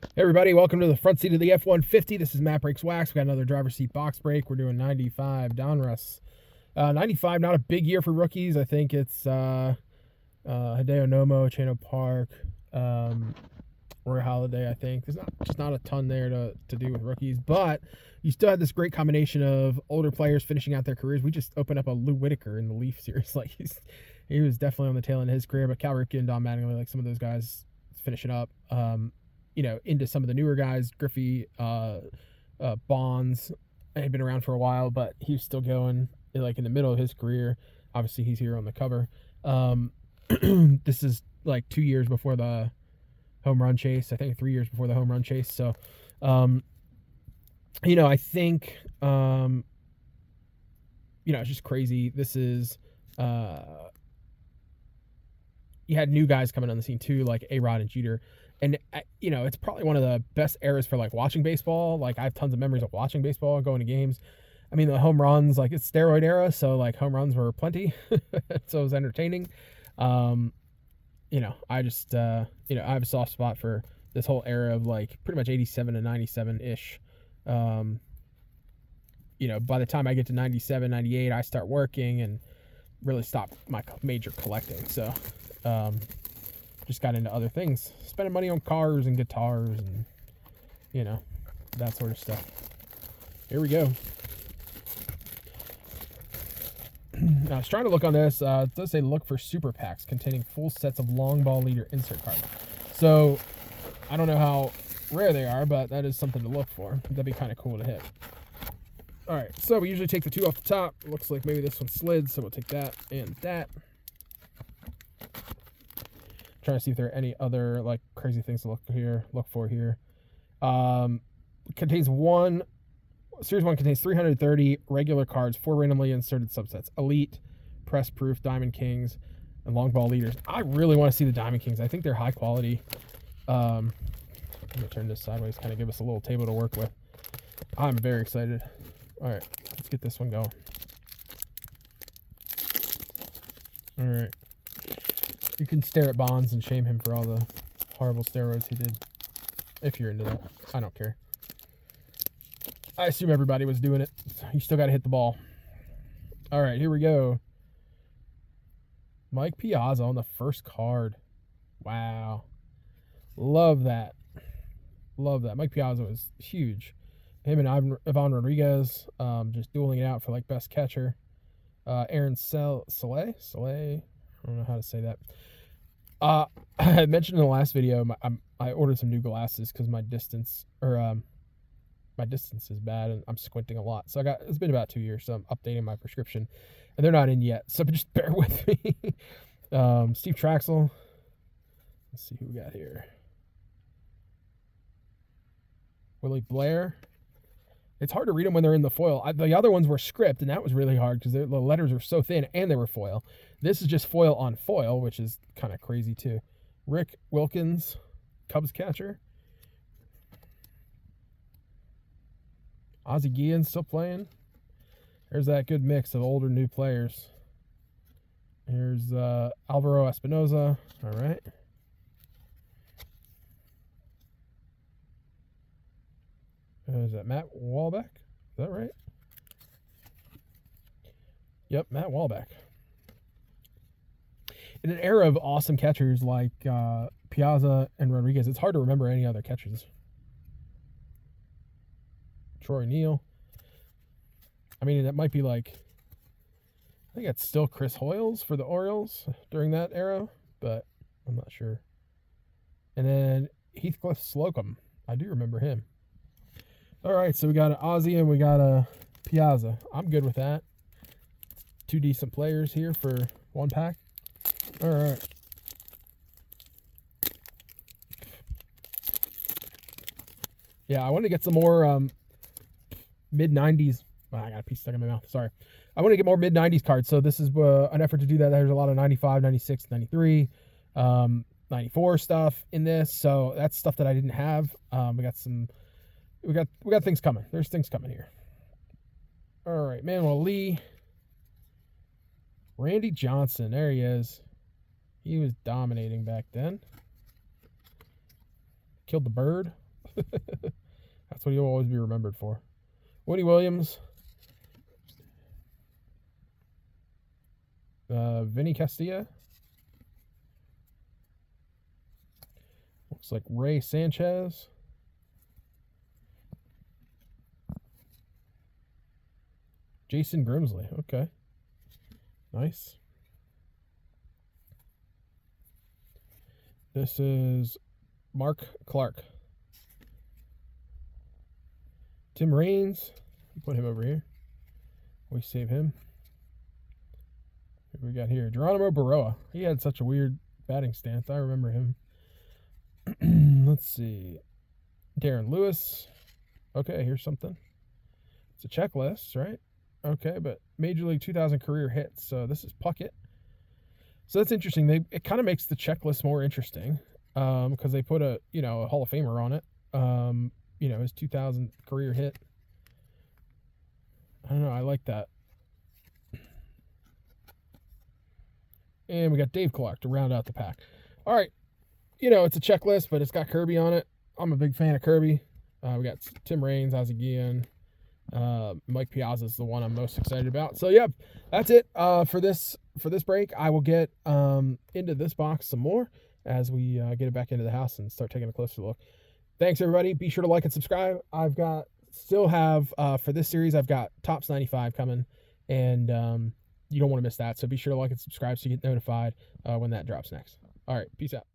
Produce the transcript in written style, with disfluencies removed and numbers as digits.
Hey everybody, welcome to the front seat of the F-150. This is MattBreaksWax. We got another driver's seat box break. We're doing 95 Donruss. 95, not a big year for rookies. I think it's Hideo Nomo, Chano Park, Roy Halladay, I think. There's not a ton there to do with rookies, but you still had this great combination of older players finishing out their careers. We just opened up a Lou Whitaker in the Leaf series. Like he was definitely on the tail end of his career, but Cal Ripken, Don Mattingly, like some of those guys finishing up. Into some of the newer guys, Griffey, Bonds, had been around for a while, but he was still going like in the middle of his career. Obviously, he's here on the cover. This is like 2 years before the home run chase. I think 3 years before the home run chase. So, I think, it's just crazy. This is, you had new guys coming on the scene too, like A-Rod and Jeter. And, it's probably one of the best eras for, like, watching baseball. Like, I have tons of memories of watching baseball, going to games. I mean, the home runs, like, it's steroid era, so, like, home runs were plenty. So it was entertaining. I just, I have a soft spot for this whole era of, like, pretty much 87 to 97-ish. By the time I get to 97, 98, I start working and really stop my major collecting. So, just got into other things, spending money on cars and guitars and, that sort of stuff. Here we go. I was trying to look on this. It does say look for super packs containing full sets of long ball leader insert cards. So, I don't know how rare they are, but that is something to look for. That'd be kind of cool to hit. All right, so we usually take the two off the top. It looks like maybe this one slid, so we'll take that and that. Trying to see if there are any other like crazy things to look for here. Contains Series 1 contains 330 regular cards, 4 randomly inserted subsets: Elite, Press Proof, Diamond Kings, and Long Ball Leaders. I really want to see the Diamond Kings. I think they're high quality. I'm going to turn this sideways, kind of give us a little table to work with. I'm very excited. All right, let's get this one going. All right. You can stare at Bonds and shame him for all the horrible steroids he did. If you're into that. I don't care. I assume everybody was doing it. You still got to hit the ball. All right, here we go. Mike Piazza on the first card. Wow. Love that. Love that. Mike Piazza was huge. Him and Ivan Rodriguez just dueling it out for like best catcher. Aaron Soleil? I don't know how to say that. I had mentioned in the last video, I ordered some new glasses because my distance is bad and I'm squinting a lot. So it's been about 2 years, so I'm updating my prescription, and they're not in yet. So just bear with me. Steve Traxel. Let's see who we got here. Willie Blair. It's hard to read them when they're in the foil. The other ones were script, and that was really hard because the letters were so thin, and they were foil. This is just foil on foil, which is kind of crazy, too. Rick Wilkins, Cubs catcher. Ozzie Guillen still playing. There's that good mix of older, new players. Here's Alvaro Espinoza. All right. Is that Matt Wahlbeck? Is that right? Yep, Matt Wahlbeck. In an era of awesome catchers like Piazza and Rodriguez, it's hard to remember any other catchers. Troy Neal. I mean, that might be like, I think it's still Chris Hoyles for the Orioles during that era, but I'm not sure. And then Heathcliff Slocum. I do remember him. All right, so we got an Ozzie and we got a Piazza. I'm good with that. 2 decent players here for 1 pack. All right. Yeah, I wanted to get some more mid-90s. Oh, I got a piece stuck in my mouth. Sorry. I want to get more mid-90s cards, so this is an effort to do that. There's a lot of 95, 96, 93, 94 stuff in this, so that's stuff that I didn't have. We got things coming. There's things coming here. All right, Manuel Lee. Randy Johnson. There he is. He was dominating back then. Killed the bird. That's what he'll always be remembered for. Woody Williams. Vinny Castilla. Looks like Ray Sanchez. Jason Grimsley. Okay. Nice. This is Mark Clark. Tim Raines. Put him over here. We save him. What we got here? Geronimo Baroa. He had such a weird batting stance. I remember him. Let's see. Darren Lewis. Okay, here's something. It's a checklist, right? Okay, but Major League 2000 career hits. So this is Puckett. So that's interesting. It kind of makes the checklist more interesting because they put a Hall of Famer on it. His 2000 career hit. I don't know. I like that. And we got Dave Clark to round out the pack. All right. It's a checklist, but it's got Kirby on it. I'm a big fan of Kirby. We got Tim Raines, Ozzie Guillen. Mike Piazza is the one I'm most excited about. So, yeah, that's it for this break. I will get into this box some more as we get it back into the house and start taking a closer look. Thanks, everybody. Be sure to like and subscribe. For this series, I've got Topps 95 coming, and you don't want to miss that. So be sure to like and subscribe so you get notified when that drops next. All right, peace out.